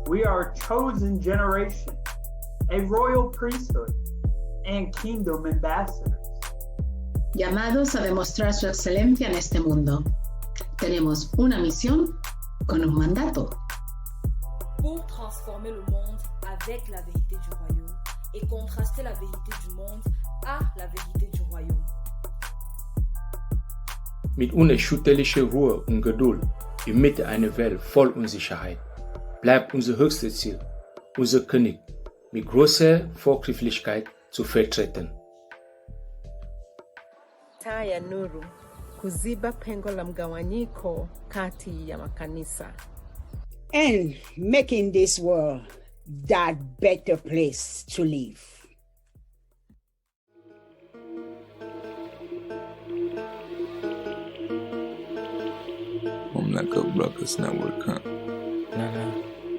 We are a chosen generation, a royal priesthood, and kingdom ambassadors. Llamados a demostrar su excelencia en este mundo. Tenemos una misión con un mandato. Pour transformer le monde avec la vérité du royaume et contraster la vérité du monde à la vérité du royaume. Mit unerschütterlicher Ruhe und Geduld inmitten einer Welt voll Unsicherheit bleibt unser höchstes Ziel, unser König mit großer Vorgrifflichkeit zu vertreten. Taa ya nuru kuziba pengo la mgawanyiko kati ya makanisa. And making this world that better place to live. Mamlakak Broadcast Network, huh?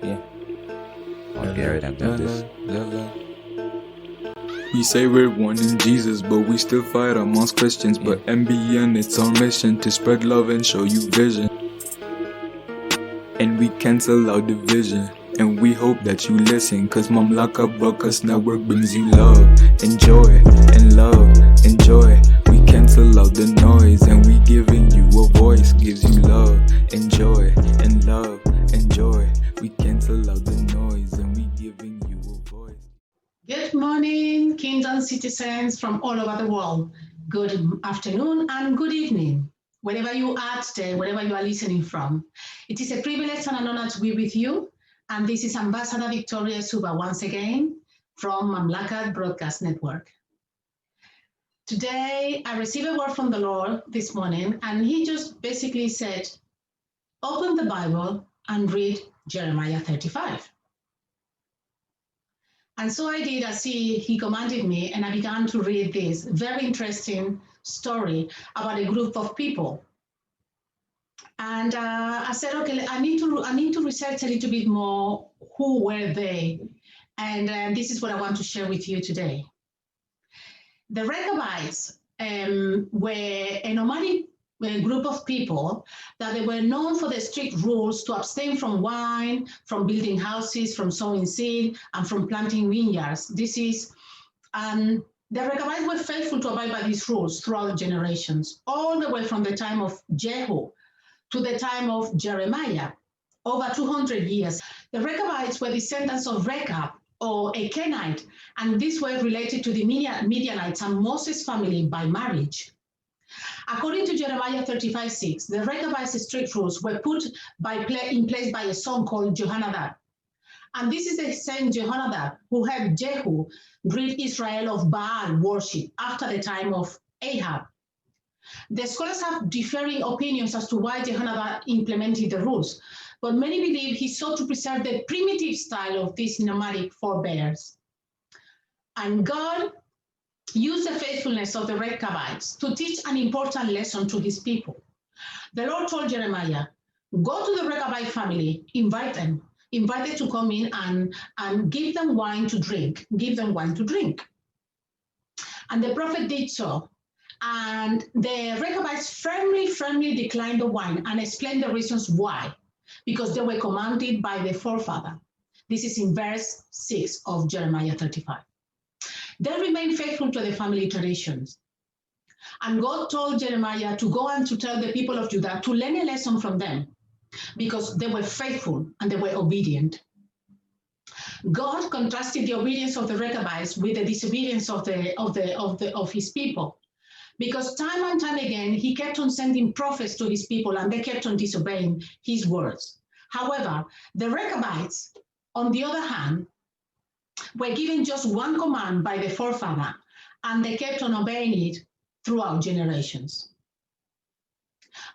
Yeah. Oh, Garrett, I've got this. We say we're one in Jesus, but we still fight amongst Christians. But MBN, it's our mission to spread love and show you vision. And we cancel out division, and we hope that you listen, cause Mamlakak Broadcast Network brings you love and joy and love and joy. We cancel out the noise, and we giving you a voice, gives you love and joy and love and joy. We cancel out the noise, and we giving you a voice. Good morning, Kingdom citizens from all over the world. Good afternoon and good evening, wherever you are today, wherever you are listening from. It is a privilege and an honor to be with you. And this is Ambassador Victoria Suba once again from Mamlakak Broadcast Network. Today, I received a word from the Lord this morning, and he just basically said, open the Bible and read Jeremiah 35. And so I did as he commanded me, and I began to read this very interesting story about a group of people. And I said, okay, I need to research a little bit more. Who were they? And this is what I want to share with you today. The Rechabites were a nomadic group of people that they were known for the strict rules to abstain from wine, from building houses, from sowing seed, and from planting vineyards. The Rechabites were faithful to abide by these rules throughout generations, all the way from the time of Jehu to the time of Jeremiah, over 200 years. The Rechabites were descendants of Rechab, or a Kenite, and these were related to the Midianites and Moses' family by marriage. According to Jeremiah 35:6, the Rechabites' strict rules were put in place by a son called Jehonadab. And this is the same Jehonadab who helped Jehu rid Israel of Baal worship after the time of Ahab. The scholars have differing opinions as to why Jehonadab implemented the rules, but many believe he sought to preserve the primitive style of these nomadic forebears. And God used the faithfulness of the Rechabites to teach an important lesson to his people. The Lord told Jeremiah, go to the Rechabite family, invite them to come in and give them wine to drink. And the prophet did so. And the Rechabites firmly declined the wine and explained the reasons why, because they were commanded by the forefather. This is in verse 6 of Jeremiah 35. They remained faithful to the family traditions. And God told Jeremiah to go and to tell the people of Judah to learn a lesson from them, because they were faithful and they were obedient. God contrasted the obedience of the Rechabites with the disobedience of his people, because time and time again he kept on sending prophets to his people and they kept on disobeying his words. However, the Rechabites, on the other hand, were given just one command by the forefather, and they kept on obeying it throughout generations.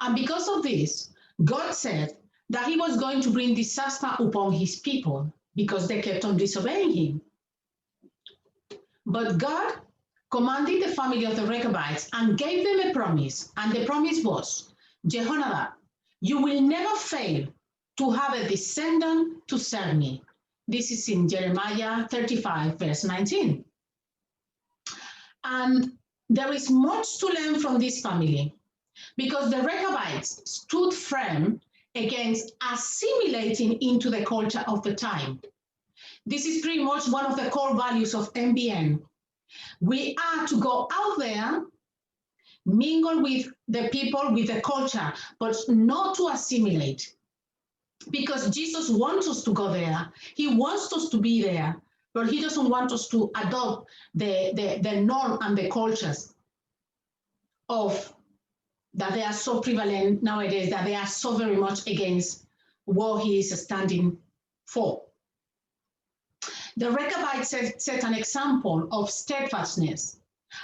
And because of this, God said that he was going to bring disaster upon his people because they kept on disobeying him. But God commanded the family of the Rechabites and gave them a promise, and the promise was, Jehonadab, you will never fail to have a descendant to serve me. This is in Jeremiah 35, verse 19. And there is much to learn from this family, because the Rechabites stood firm against assimilating into the culture of the time. This is pretty much one of the core values of MBN. We are to go out there, mingle with the people, with the culture, but not to assimilate. Because Jesus wants us to go there. He wants us to be there, but he doesn't want us to adopt the norm and the cultures of that they are so prevalent nowadays, that they are so very much against what he is standing for. The Rechabites set an example of steadfastness,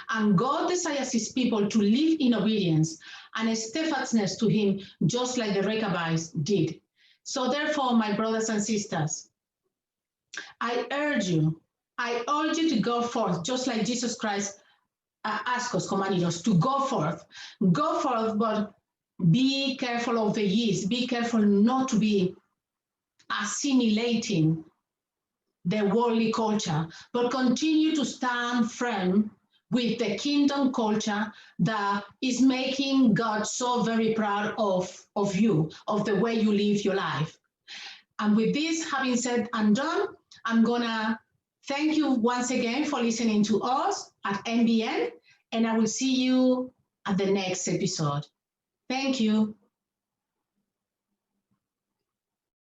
and God desires his people to live in obedience and steadfastness to him, just like the Rechabites did. So therefore, my brothers and sisters, I urge you to go forth, just like Jesus Christ commanded us to go forth, but be careful of the yeast, be careful not to be assimilating the worldly culture, but continue to stand firm with the kingdom culture that is making God so very proud of you, of the way you live your life. And with this having said and done, I'm gonna thank you once again for listening to us at MBN, and I will see you at the next episode. Thank you.